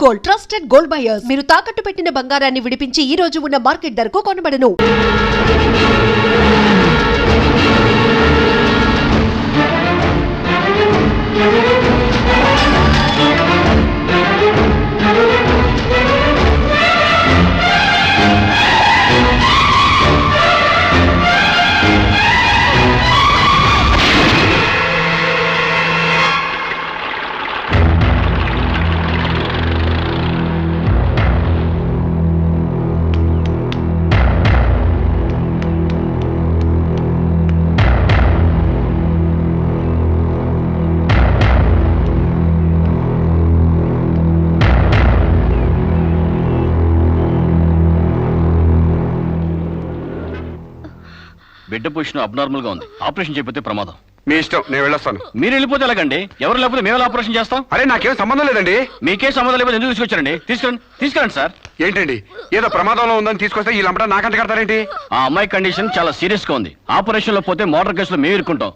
Gold, trusted gold buyers. మీరు తాకట్టు పెట్టిన బంగారాన్ని విడిపించి ఈ రోజు ఉన్న మార్కెట్ ధరకు కొనబడను. బిడ్డ పొజిషన్ అబ్నార్మల్ గా ఉంది. ఆపరేషన్ చేయకపోతే ప్రమాదం. మీ ఇష్టం, నేను వెళ్ళొస్తాను. మీరు వెళ్ళిపోతే ఎలాగండి? ఎవరు లేకపోతే మేము ఆపరేషన్ చేస్తాం. అరే నాకేం సంబంధం లేదండి. మీకే సంబంధం లేకపోతే ఎందుకు తీసుకొచ్చారండి? తీసుకురండి సార్. ఏంటండి ఏదో ప్రమాదంలో ఉందని తీసుకొస్తే ఈ లంపట నాకంట కడతారేంటి? ఆ అమ్మాయి కండిషన్ చాలా సీరియస్ గా ఉంది. ఆపరేషన్ లో పోతే మోటార్ కేసులో మేము ఇరుక్కుంటాం.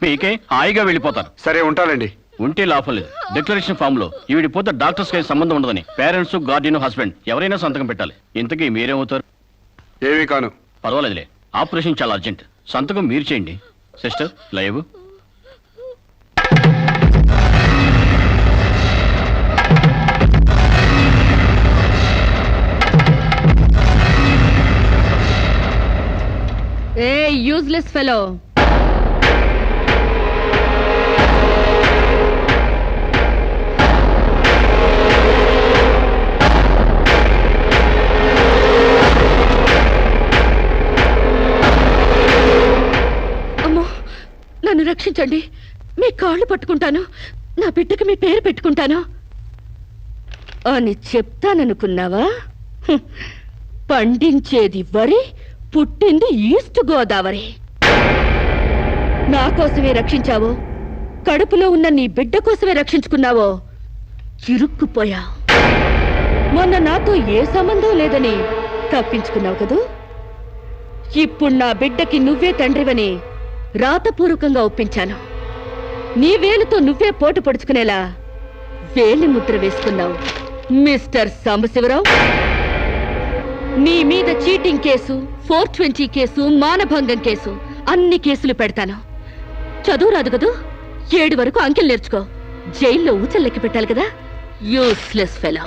మీకే హాయిగా వెళ్ళిపోతారు. సరే ఉంటానండి. ఉంటే లాభం లేదు. డిక్లరేషన్ ఫామ్ లో ఈవిడి పోతే డాక్టర్స్ కి సంబంధం ఉండదని పేరెంట్స్, గార్డియన్, హస్బెండ్ ఎవరైనా సంతకం పెట్టాలి. ఇంతకీ మీరేమవుతారు? ఏమీ కాను. పర్వాలేదులే, ఆపరేషన్ చాలా అర్జెంట్. సంతకం మీరు చేయండి. Sister live. ఏ యూజ్లెస్ ఫెలో, నన్ను రక్షించండి. మీ కాళ్ళు పట్టుకుంటాను, నా బిడ్డకి మీ పేరు పెట్టుకుంటాను అని చెప్తాననుకున్నావా? పండించేది వరి, పుట్టింది ఈస్ట్ గోదావరి. నా కోసమే రక్షించావో, కడుపులో ఉన్న నీ బిడ్డ కోసమే రక్షించుకున్నావో చిరుక్కుపోయా. మొన్న నాతో ఏ సంబంధం లేదని తప్పించుకున్నావు కదూ. ఇప్పుడు నా బిడ్డకి నువ్వే తండ్రివని రాతపూర్వకంగా ఒప్పించాను. నీ వేలుతో నువ్వే పోటు పొడుచుకునేలా వేలి ముద్ర వేసుకున్నావు మిస్టర్ సాంబశివరావు. నీ మీద చీటింగ్ కేసు, 420 కేసు, మానభంగం కేసు, అన్ని కేసులు పెడతాను. చదువు రాదు కదూ, 7 వరకు అంకెలు నేర్చుకో. జైల్లో ఊచల్లెక్కి పెట్టాలి కదా. Useless fellow.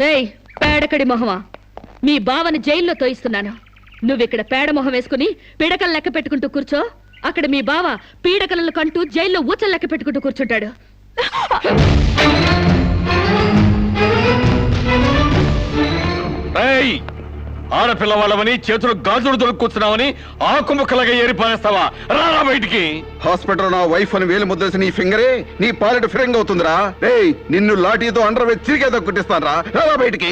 ఏయ్ పేడకడి మొహమా, మీ బావని జైల్లో తోయిస్తున్నాను. నువ్విక్కడ పేడ మొహం వేసుకుని పీడకలు లెక్క పెట్టుకుంటూ కూర్చో. అక్కడ మీ బావ పీడకలను కంటూ జైల్లో ఊచలు లెక్క పెట్టుకుంటూ కూర్చుంటాడు. ఆడపిల్లవాళ్ళమని చేతులు గాజులు దొరుకుతున్నావని ఆకుముక్కలుగా ఏరి పారేస్తావా? రారా బయటికి. హాస్పిటల్ నా వైఫ్ అని వేలు ముద్రేసి నీ ఫింగరే నీ పాలెట్ ఫిరంగ్ అవుతుందిరా. రేయ్ నిన్ను లాఠీతో అండర్ వేసి తిరిగేదో కుట్టిస్తానరా. రారా బయటికి.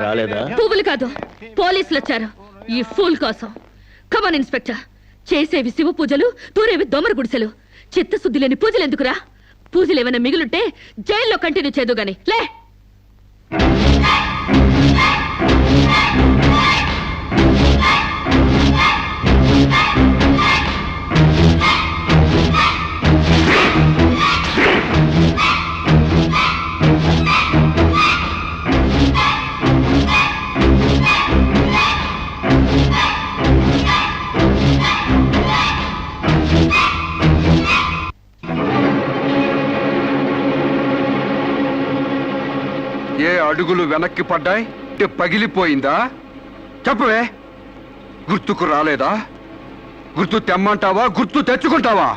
రాలేదా? పువ్వులు కాదు, పోలీసులు వచ్చారు ఈ ఫూల్ కోసం. Come on inspector. చేసేవి శివ పూజలు, తూరేవి దొమర గుడిసెలు. చిత్తశుద్ధి లేని పూజలు ఎందుకురా? పూజలు ఏమైనా మిగులుంటే జైల్లో కంటిన్యూ చేదు గాని లే. ఏ అడుగులు వెనక్కి పడ్డాయి? పగిలిపోయిందా? చెప్పవే. గుర్తుకు రాలేదా? గుర్తు తెమ్మంటావా, గుర్తు తెచ్చుకుంటావా?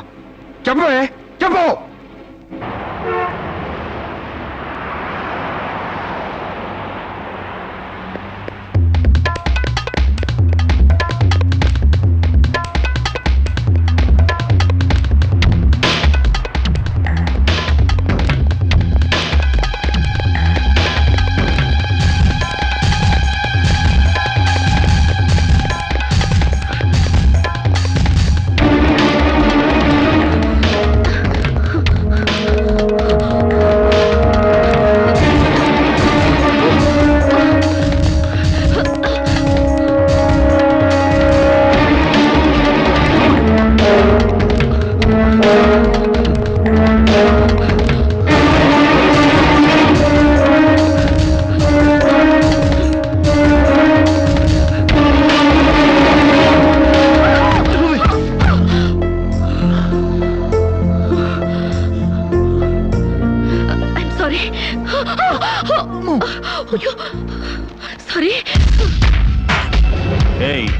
చెప్పవే, చెప్పు.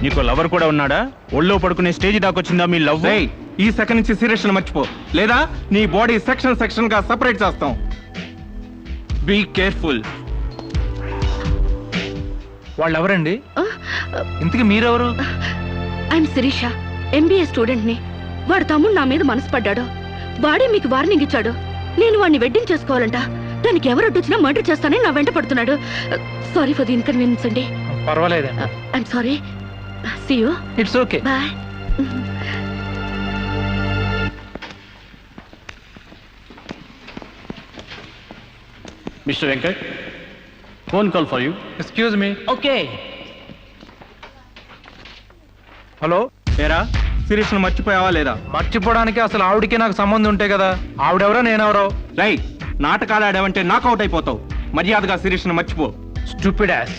నీకు లవర్ కూడా ఉన్నాడా? ఒళ్ళో పడుకునే స్టేజ్ దాకొచ్చిందా మీ లవ్? రేయ్, ఈ సెకండ్ నుంచి సీరియస్ మర్చిపో, లేదా నీ బాడీ సెక్షన్ గా సెపరేట్ చేస్తాం. Be careful. వాళ్ళు ఎవరండి? ఇంతకీ మీరెవరు? ఐఎమ్ శిరీష, ఎంబీఏ స్టూడెంట్ ని. వాడు తమ్ముడు నా మీద మనసు పడ్డాడు. వాడే మీకు వార్నింగ్ ఇచ్చాడు. నేను వాడిని వెడ్డింగ్ చేసుకోవాలంట. దానికి ఎవరు అడ్డొచ్చినా మర్డర్ చేస్తానని నా వెంట పడుతున్నాడు. సారీ ఫర్ ది ఇన్కన్వీనియన్స్ అండి. పర్వాలేదండి. I'm sorry. See you. It's okay. Bye. Mister Venkat, phone call for you. Excuse me. Okay. Hello. ఏరా, సీరియస్ మర్చిపోయావా లేదా? మర్చిపోవడానికి అసలు ఆవిడకి నాకు సంబంధం ఉంటే కదా. ఆవిడెవరో నేనెవరో. రై, నాటకాలు ఆడావంటే నాకౌట్ అయిపోతావు. మర్యాదగా సీరియస్ మర్చిపో. Stupid ass.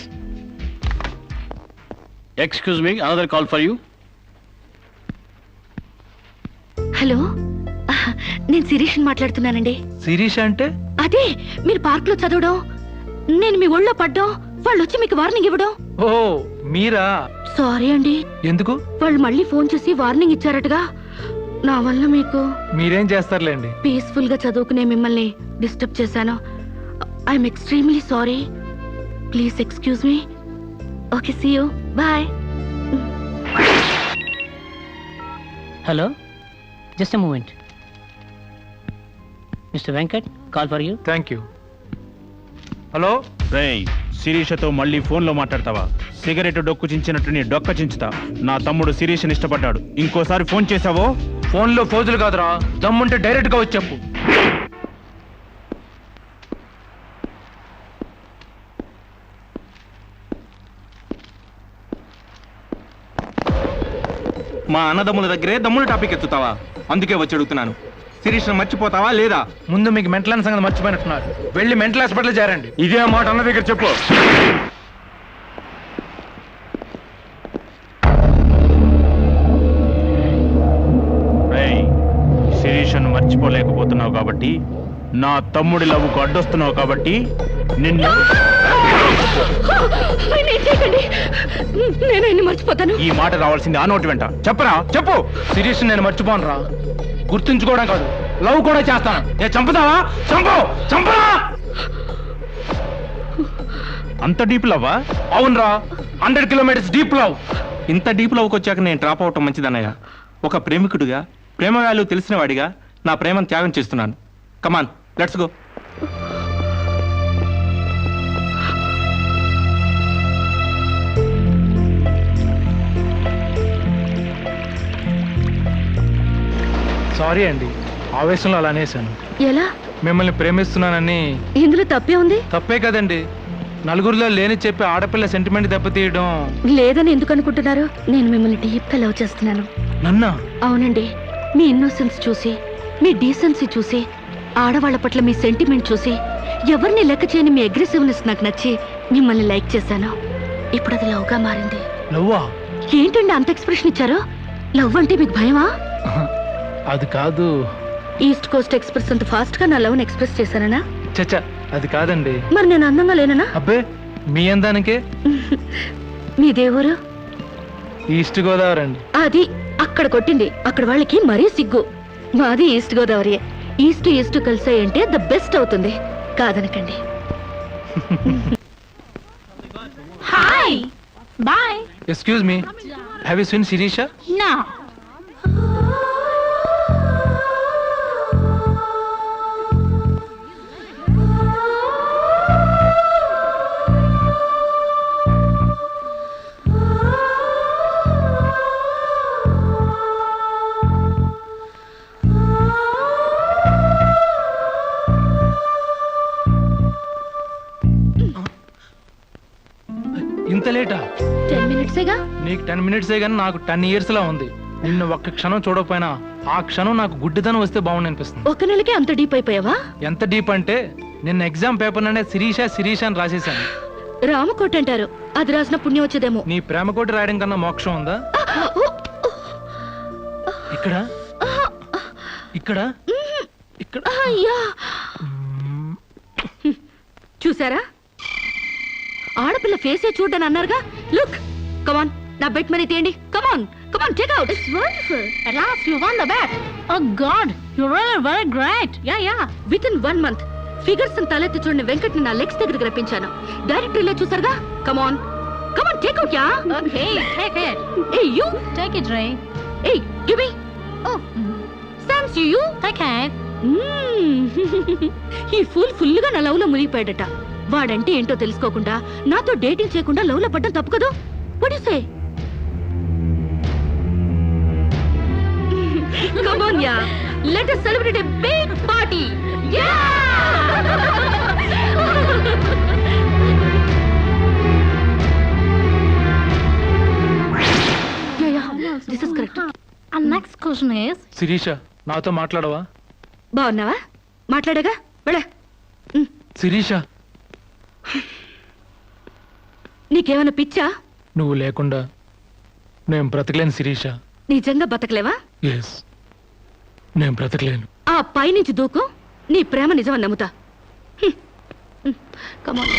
Excuse me, another call for you. Hello, నేను శిరీష్ని మాట్లాడుతున్నానండి. శిరీష అంటే? అదే మీరు పార్క్ లో చదవడం, నేను మీ ఒళ్ళో పడ్డం, వాళ్ళు వచ్చి మీకు వార్నింగ్ ఇవ్వడం. ఓ మీరా? సారీ అండి. ఎందుకు? వాళ్ళు మళ్ళీ ఫోన్ చేసి వార్నింగ్ ఇచ్చారటగా. నా వల్ల మీకు. మీరేం చేస్తారులేండి. పీస్ఫుల్ గా చదువుకునే మిమ్మల్ని డిస్టర్బ్ చేశాను. I'm extremely sorry. Please excuse me. Okay, see you. Bye. Hello, just a moment. Mr. Venkat, call for you. Thank you. Hello. రేయ్, శిరీషతో మళ్ళీ ఫోన్లో మాట్లాడతావా? సిగరెట్ డొక్కు చించినట్టు నీ డొక్క చించుతా. నా తమ్ముడు శిరీషని ఇష్టపడ్డాడు. ఇంకోసారి ఫోన్ చేసావో ఫోన్లో ఫోజులు కాదురా, దమ్ముంటే డైరెక్ట్ గా వచ్చి చెప్పు. మా అన్నదమ్ముల దగ్గరే దమ్ముల టాపిక్ ఎత్తుతావా? అందుకే వచ్చి అడుగుతున్నాను, శిరీష్ మర్చిపోతావా లేదా? ముందు మీకు మెంటల్ సంగతి మర్చిపోయినట్టున్నారు. వెళ్ళి మెంటల్ హాస్పిటల్ చేరండి. ఇదే మాట అన్న దగ్గర చెప్పు. రేయ్, శిరీషను మర్చిపోలేకపోతున్నావు కాబట్టి, నా తమ్ముడి లవ్వుకు అడ్డొస్తున్నావు కాబట్టి నిన్ను. నేను ఆయన్ని మర్చిపోతాను. ఈ మాట రావాల్సింది ఆ నోటి వెంట. చెప్పరా, చెప్పు. శిరీష్ నేను మర్చిపోను రా. గుర్తుంచుకోవడం కాదు, లవ్ కూడా చేస్తాను. నేను చంపుతావా? చంపు, చంపరా. అంత డీప్ లవ్వా? అవునరా, 100 కిలోమీటర్స్ డీప్ లవ్. ఇంత డీప్ లోకి వచ్చాక నేను డ్రాప్ అవటం మంచిదన్నయ్య. ఒక ప్రేమికుడిగా, ప్రేమ వాల్యూ తెలిసిన వాడిగా నా ప్రేమను త్యాగం చేస్తున్నాను. కమాన్, లెట్స్ గో. సారీ అండి, ఆవేశంలో అలా అనేసాను. ఎలా? మిమ్మల్ని ప్రేమిస్తున్నానని. ఇందులో తప్పే ఉంది? తప్పే కదండి. నలుగురిలో లేని చెప్పి ఆడపిల్ల సెంటిమెంట్ దెబ్బతీయడం. లేదని ఎందుకు అనుకుంటున్నారు? నేను మిమ్మల్ని డీప్ గా లవ్ చేస్తున్నాను. నన్నా? అవునండి. మీ ఇన్నోసెన్స్ చూసి, మీ డీసెన్సీ చూసి, ఆడవాళ్ల పట్ల మీ సెంటిమెంట్ చూసి, ఎవరిని లెక్క చేయని మీ అగ్రెసివ్నెస్ నాకు నచ్చి మిమ్మల్ని లైక్ చేశాను. ఇప్పుడు అది లవ్ గా మారింది. లవ్వా? ఏంటండి అంత ఎక్స్ప్రెషన్ ఇచ్చారు? లవ్ అంటే మీకు భయమా? అది కాదు. ఈస్ట్ కోస్ట్ ఎక్స్ప్రెస్ అంత ఫాస్ట్ గా నా లవ్ ని ఎక్స్ప్రెస్ చేశానా? చచ్చా, అది కాదండి. మరి నేను అందంగా లేనా? అబ్బే, మీ అందానికే. మీ దేవురు? ఈస్ట్ గోదావరి అండి. అది అక్కడ కొట్టింది. అక్కడ వాళ్ళకి మరీ సిగ్గు. మాది ఈస్ట్ గోదావరి. ఈస్ట్ ఈస్ట్ కలిసాయంటే ద బెస్ట్ అవుతుంది. కాదనకండి. Hi boy. Excuse me, have you seen Shirisha? నా ఇంత లేటా? 10 మినిట్సేగా. నీకు 10 మినిట్సే కానీ నాకు 10 years లా ఉంది. నిన్ను ఒక్క క్షణం చూడకపోయినా ఆ క్షణం నాకు గుడ్డిదనం వస్తే బాగుండి అనిపిస్తుంది. ఒక నెలకే అంత డీప్ అయిపోయావా? ఎంత డీప్ అంటే నిన్న ఎగ్జామ్ పేపర్ అనే శిరీష శిరీష అని రాసేసాను. రామకోట అంటారు. అది రాసిన పుణ్యం వచ్చేదేమో. నీ ప్రేమ కోటి రాయడం కన్నా మోక్షం ఉందా? ఇక్కడ ఇక్కడ ఇక్కడ. అయ్యా, చూసారా? ఆడపిల్ల ఫేసే చూడని అన్నారుగా. లుక్, కమాన్ నా బెట్ మనీ తీయండి. Come on come on take out. It's wonderful. At last you won the bet. Oh God, you're really very great. Yeah. With in 1 month figures తలెత్తి చూడని వెంకట్ ని నా లెగ్స్ దగ్గరికి రప్పించాను. డైరెక్టరీలో చూసారుగా. Come on come on take out yeah. Okay, take it. Hey you Take it, Ray. Hey give me. Oh, thanks you. take it. ఈ full గా నా లవ్ లో మునిగిపోయాడట. వాడంటే ఏంటో తెలుసుకోకుండా నాతో డేటింగ్ చేయకుండా లవ్ లో పడ్డం తప్పు కదా. What you say? Come on, yeah. Let us celebrate a big party. Yeah! Yeah. This is correct. And next question is, Sirisha నాతో మాట్లాడవా? బాగున్నావా? మాట్లాడగా వెళ్ళ. శిరీష నీకేమైనా పిచ్చా? నువ్వు లేకుండా నేను బ్రతకలేను శిరీష. నిజంగా బతకలేవా? ఎస్, నేను బ్రతకలేను. ఆ పైనుంచి దూకు. నీ ప్రేమ నిజమని నమ్ముతా. కమాన్.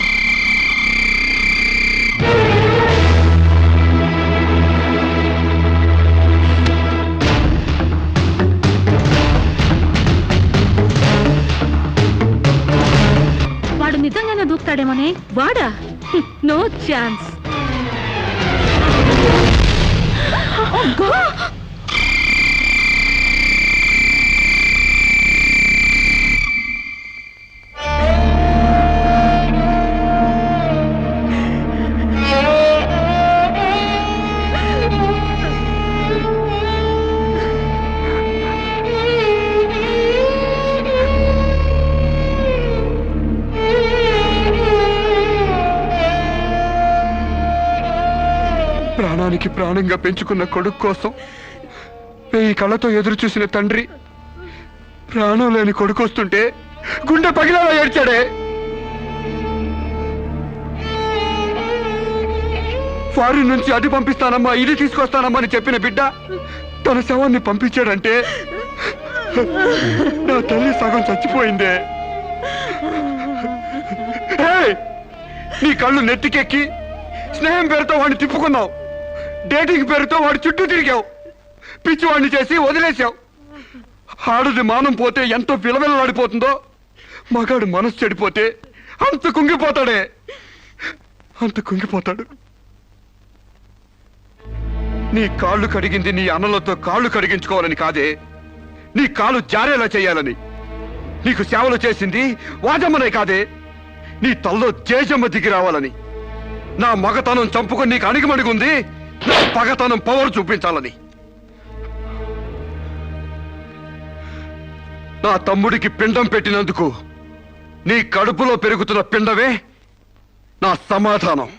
వాడు నిజంగానే దూకుతాడేమోనే. వాడా? No chance. ప్రాణానికి ప్రాణంగా పెంచుకున్న కొడుకు కోసం 1000 కళ్ళతో ఎదురు చూసిన తండ్రి ప్రాణం లేని కొడుకు వస్తుంటే గుండె పగిలేలా ఏడ్చాడే. ఫారిన్ నుంచి అది పంపిస్తానమ్మా ఇది తీసుకొస్తానమ్మా అని చెప్పిన బిడ్డ తన శవాన్ని పంపించాడంటే నా తల్లి సగం చచ్చిపోయిందే. నీ కళ్ళు నెత్తికెక్కి స్నేహం పేరుతో వాడిని తిప్పుకున్నావు. డేటింగ్ పేరుతో వాడి చుట్టూ తిరిగావు. పిచ్చివాడిని చేసి వదిలేశావు. ఆడది మానం పోతే ఎంతో విలవిలలాడిపోతుందో మగాడు మనసు చెడిపోతే అంత కుంగిపోతాడే. అంత కుంగిపోతాడు. నీ కాళ్ళు కడిగింది నీ అన్నలతో కాళ్ళు కడిగించుకోవాలని కాదే, నీ కాలు జారేలా చేయాలని. నీకు సేవలు చేసింది వాజమ్మనే కాదే, నీ తల్లో జేజమ్మ దిగి రావాలని. నా మగతనం చంపుకొని నీకు అణిగిమణిగుంది నా పగతనం పవర్ చూపించాలని. నా తమ్ముడికి పిండం పెట్టినందుకు నీ కడుపులో పెరుగుతున్న పిండమే నా సమాధానం.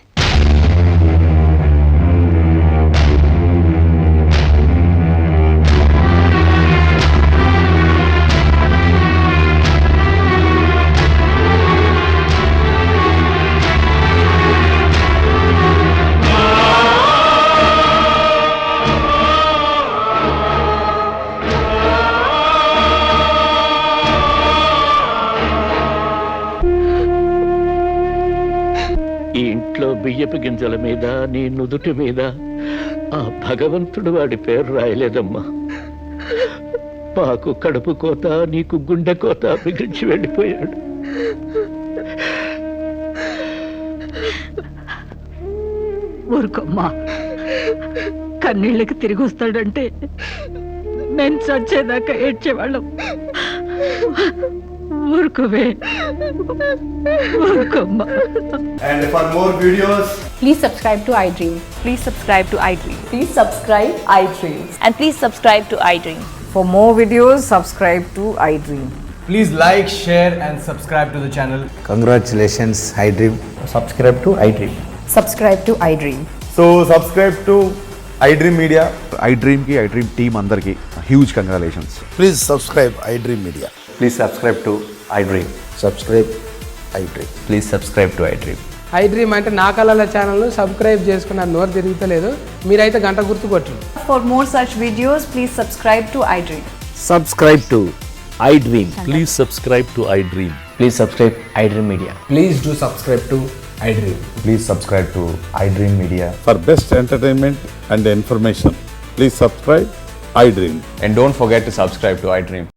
ఈ ఇంట్లో బియ్యపు గింజల మీద నీ నుదుటి మీద ఆ భగవంతుడు వాడి పేరు రాయలేదమ్మా. మాకు కడుపు కోత నీకు గుండె కోత మిగిల్చి వెళ్ళిపోయాడు. ఊరుకోమ్మా. కన్నీళ్ళకి తిరిగి వస్తాడంటే నేను చచ్చేదాకా ఏడ్చేవాళ్ళం. ఊరుకోవే, ఊరుకోమ్మా. And for more videos, please subscribe to iDream. Please subscribe to iDream. Please subscribe iDream. And please subscribe to iDream. For more videos, subscribe to iDream. please like, share and subscribe to the channel. Congratulations, iDream. Subscribe to iDream. Subscribe to iDream. So subscribe to iDream Media. iDream ki iDream team andarki huge congratulations. Please subscribe iDream Media. Please subscribe to iDream. Subscribe iDream. Please subscribe to iDream. iDream అంటే నా కళల channel subscribe చేసుకున్న నోరు తిరుగుతలేదు. మీరైతే గంట గుర్తు కొట్టండి. For more such videos, please subscribe to iDream. Subscribe to iDream. Please subscribe to iDream. Please subscribe iDream Media. Please do subscribe to iDream. Please subscribe to iDream Media. For best entertainment and information, please subscribe iDream. And don't forget to subscribe to iDream.